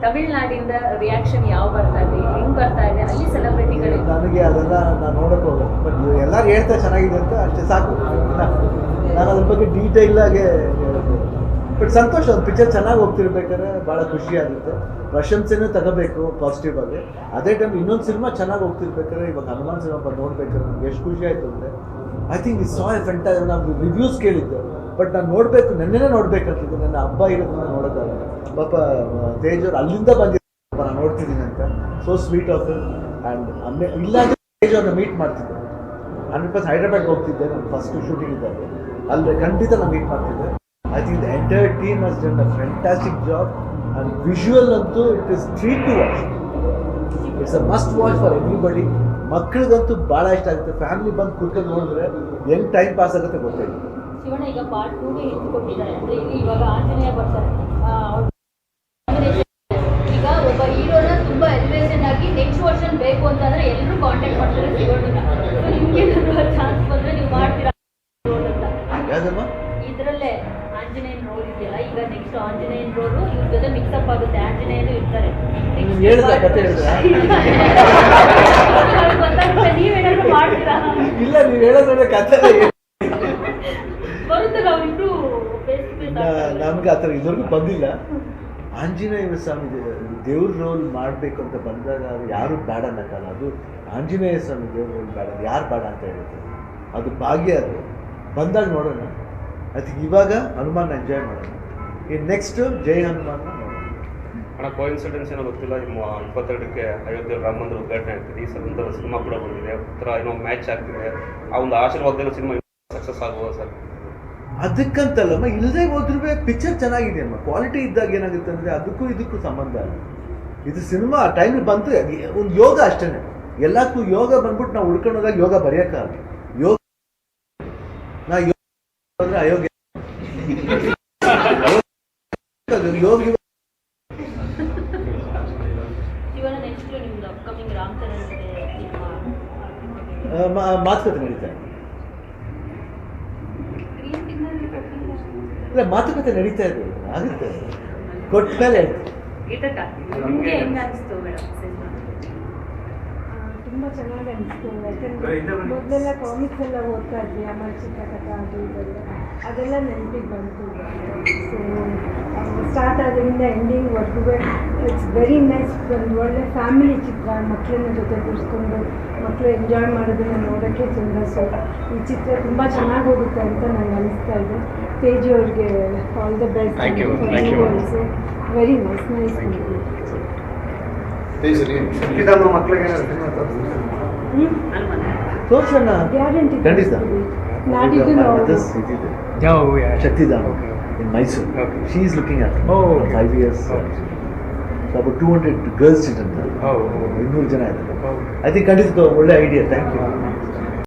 ತಮಿಳ್ನಾಡಿಂದ reaction ಯಾವ ಬರ್ತಾ ಇದೆ, ಹೆಂಗ್ ಬರ್ತಾ ಇದೆ ಅಲ್ಲಿ ಸೆಲೆಬ್ರಿಟಿಗಳು? ನನಗೆ ಅದೆಲ್ಲ ನಾನು ನೋಡೋಕೆ ಹೋಗೋದು, ಬಟ್ ಎಲ್ಲರೂ ಹೇಳ್ತಾರೆ ಚೆನ್ನಾಗಿದೆ ಅಂತ, ಅಷ್ಟೇ ಸಾಕು. ನಾನು ಅದ್ರ ಬಗ್ಗೆ ಡೀಟೇಲ್ ಆಗಿ ಬಟ್ ಸಂತೋಷ, ಒಂದು ಪಿಕ್ಚರ್ ಚೆನ್ನಾಗಿ ಹೋಗ್ತಿರ್ಬೇಕಾದ್ರೆ ಭಾಳ ಖುಷಿ ಆಗುತ್ತೆ. ಪ್ರಶಂಸೆನೂ ತಗೋಬೇಕು ಪಾಸಿಟಿವ್ ಆಗಿ. ಅದೇ ಟೈಮ್ ಇನ್ನೊಂದು ಸಿನಿಮಾ ಚೆನ್ನಾಗಿ ಹೋಗ್ತಿರ್ಬೇಕಾದ್ರೆ, ಇವಾಗ ಹನುಮಾನ್ ಸಿನಿಮಾ ಬಂದು ನೋಡ್ಬೇಕಾದ್ರೆ ನನಗೆ ಎಷ್ಟು ಖುಷಿ ಆಯಿತು ಅಂದರೆ, ಐ ಥಿಂಕ್ ಈ ಸಾ ಫೆಂಟ ನಾನು ರಿವ್ಯೂಸ್ ಕೇಳಿದ್ದೆ, ಬಟ್ ನಾನು ನೋಡಬೇಕು, ನೆನ್ನೆನೇ ನೋಡ್ಬೇಕಂತಿದ್ದೆ. ನನ್ನ ಹಬ್ಬ ಇರೋದನ್ನ ನೋಡೋದಾಗಲ್ಲ. ಪಾಪ ತೇಜ್ ಅವ್ರು ಅಲ್ಲಿಂದ ಬಂದಿದ್ದ ನಾನು ನೋಡ್ತಿದ್ದೀನಿ ಅಂತ, ಸೋ ಸ್ವೀಟ್ ಆಫ್ ಆ್ಯಂಡ್ ಇಲ್ಲ ಅಂದರೆ ತೇಜ್ ಅವ್ರನ್ನ ಮೀಟ್ ಮಾಡ್ತಿದ್ದೆ. 100% ಹೈದ್ರಾಬಾದ್ಗೆ ಹೋಗ್ತಿದ್ದೆ, ನಾನು ಫಸ್ಟ್ ಶೂಟಿಂಗ್ ಇದ್ದಾಗ ಅಲ್ಲಿ ಖಂಡಿತ ನಾನು ಮೀಟ್ ಮಾಡ್ತಿದ್ದೆ. I think the entire team has done a fantastic job and visual ಅಂತೂ it is treat to watch. It's a must watch for everybody. ಮಕ್ಕಳಿಗಂತೂ ಭಾಳ ಇಷ್ಟ ಆಗುತ್ತೆ. ಫ್ಯಾಮಿಲಿ ಬಂದು ಕೂತ್ಕೊಂಡು ನೋಡಿದ್ರೆ ಹೆಂಗೆ ಟೈಮ್ ಪಾಸ್ ಆಗುತ್ತೆ ಗೊತ್ತಿಲ್ಲ. ಶಿವಣ್ಣ ಈಗ ಪಾರ್ಟ್ 2ಗೆ ಇಟ್ಕೊಂಡಿದ್ದಾರೆ ಅಂದರೆ ಇವಾಗ ಆಂಜನೇಯ ಬರ್ತಾರೆ. ಈಗ ಒಬ್ಬ ಹೀರೋನ ತುಂಬ ಎಲಿವೇಷನ್ ಆಗಿ ನೆಕ್ಸ್ಟ್ ವರ್ಷನ್ ಬೇಕು ಅಂತಂದ್ರೆ ಎಲ್ಲರೂ ಕಾಂಟ್ಯಾಕ್ಟ್ ಮಾಡ್ತಾರೆ ಶಿವಣ್ಣನ. ನಿಮ್ಗೆ ಚಾನ್ಸ್ ಬಂದರೆ ನೀವು ಮಾಡ್ತೀರಾ ಅಂತ? ಯಾವುದಮ್ಮ ಇದರಲ್ಲೇ ಆಂಜನೇಯನ್ ರೋಲ್ ಇದೆಯಲ್ಲ, ಈಗ ನೆಕ್ಸ್ಟ್ ಆಂಜನೇಯನ್ ರೋಲು ಇವ್ರ ಜೊತೆ ಮಿಕ್ಸಪ್ ಆಗುತ್ತೆ, ಆಂಜನೇಯನು ಇರ್ತಾರೆ. ಹೇಳಿದ ಕತೆ ಹೇಳಿದ್ರೆ ನೀವೇನಾದ್ರು ಮಾಡ್ತೀರಾ? ಇಲ್ಲ, ನೀವು ಹೇಳೋದ್ರೆ ಕತೆ ಬರುತ್ತಲ್ಲ ಅವರಿಬ್ರು ಫೇಸ್ ಟು ಫೇಸ್. ನಮ್ಗೆ ಆ ಥರ ಇದುವರೆಗೂ ಬಂದಿಲ್ಲ. ಆಂಜನೇಯ ಸ್ವಾಮಿ ದೇವ್ರ ರೋಲ್ ಮಾಡಬೇಕು ಅಂತ ಬಂದಾಗ ಯಾರು ಬೇಡ ಅನ್ನಕ್ಕಲ್ಲ. ಅದು ಆಂಜನೇಯ ಸ್ವಾಮಿ ದೇವ್ರ ರೋಲ್ ಬೇಡ, ಯಾರು ಬೇಡ ಅಂತ ಹೇಳಿದ್ರು. ಅದು ಭಾಗ್ಯ, ಅದು ಬಂದಾಗ ನೋಡೋಣ. ಐ ಥಿಂಕ್ ಇವಾಗ ಹನುಮಾನ್ ಎಂಜಾಯ್ ಮಾಡೋಣ. ಇನ್ನು ನೆಕ್ಸ್ಟ್ ಜೈ ಹನುಮಾನ್ ನೋಡೋಣ. ಅಣ್ಣ ಕೋಇನ್ಸಿಡೆನ್ಸ್ ಏನೋ ಗೊತ್ತಿಲ್ಲ, 22ಕ್ಕೆ ಅಯೋಧ್ಯೆ ರಾಮ ಮಂದಿರ ಉದ್ಘಾಟನೆ ಆಗ್ತಿದೆ. ಈ ಸಲ ಸಿನಿಮಾ ಕೂಡ ಬಂದಿದೆ, ಒಂಥರ ಏನೋ ಮ್ಯಾಚ್ ಆಗ್ತಿದೆ. ಆ ಒಂದು ಆಶೀರ್ವಾದದಿಂದ ಸಿನಿಮಾ ಸಕ್ಸಸ್ ಆಗ್ಬೋದು ಸರ್? ಅದಕ್ಕಂತಲ್ಲಮ್ಮ, ಇಲ್ಲದೆ ಹೋದ್ರೂ ಪಿಕ್ಚರ್ ಚೆನ್ನಾಗಿದೆ ಅಮ್ಮ. ಕ್ವಾಲಿಟಿ ಇದ್ದಾಗ ಏನಾಗುತ್ತೆ ಅಂದರೆ ಅದಕ್ಕೂ ಇದಕ್ಕೂ ಸಂಬಂಧ ಅಲ್ಲ. ಇದು ಸಿನಿಮಾ ಟೈಮಿಗೆ ಬಂತು, ಒಂದು ಯೋಗ ಅಷ್ಟೇ. ಎಲ್ಲಕ್ಕೂ ಯೋಗ ಬಂದ್ಬಿಟ್ಟು ನಾವು ಉಳ್ಕೊಂಡು ಹೋದಾಗ ಯೋಗ ಬರೆಯೋಕ್ಕಾಗಲ್ಲ. ಯೋಗ ನಾ ಯೋಗ ಅಂದರೆ ಅಯೋಗ್ಯ. ಯೋಗ ಮಾತುಕತೆ ನಡೀತಾ ಇದೆ. ಇಲ್ಲ, ಮಾತುಕತೆ ನಡೀತಾ ಇದೆ, ಆಗುತ್ತೆ. ಕೊಟ್ಟ ಮೇಲೆ ತುಂಬ ಚೆನ್ನಾಗಿ ಅನಿಸ್ತು. ಯಾಕಂದರೆ ಮೊದಲೆಲ್ಲ ಕಾಮಿಕ್ಸ್ ಎಲ್ಲ ಓದ್ತಾ ಇದ್ವಿ, ಅಮರ ಚಿತ್ರಕಥೆ ಅದು ಇದೆಲ್ಲ, ಅದೆಲ್ಲ ನೆನಪಿಗೆ ಬಂತು. ಸೊ ಸ್ಟಾರ್ಟ್ ಆದ್ರಿಂದ ಎಂಡಿಂಗ್ವರೆಗೂ ಇಟ್ಸ್ ವೆರಿ ನೈಸ್. ಒಂದು ಒಳ್ಳೆ ಫ್ಯಾಮಿಲಿ ಚಿತ್ರ, ಮಕ್ಕಳನ್ನ ಜೊತೆ ಕೂರಿಸ್ಕೊಂಡು ಮಕ್ಕಳು ಎಂಜಾಯ್ ಮಾಡೋದನ್ನು ನೋಡೋಕ್ಕೆ ತುಂಬ. ಸೊ ಈ ಚಿತ್ರ ತುಂಬ ಚೆನ್ನಾಗಿ ಹೋಗುತ್ತೆ ಅಂತ ನನಗೆ ಅನಿಸ್ತಾ ಇದೆ. ತೇಜು ಅವ್ರಿಗೆ all the best. Very nice ಮಕ್ಕಳಿಗೆ ತೋರ್ಸೋಣ, ಗ್ಯಾರಂಟಿ ಖಂಡಿತ. ನಾಡಿದ್ದು ನಾವು Shaktidhama in Mysore. Okay. She is looking at it. Oh, okay. 5 years. Okay. So about 200 girls children. 200 ಜನ ಇದ್ದಾರೆ. I think ಖಂಡಿತ ಒಳ್ಳೆ ಐಡಿಯಾ. Thank you.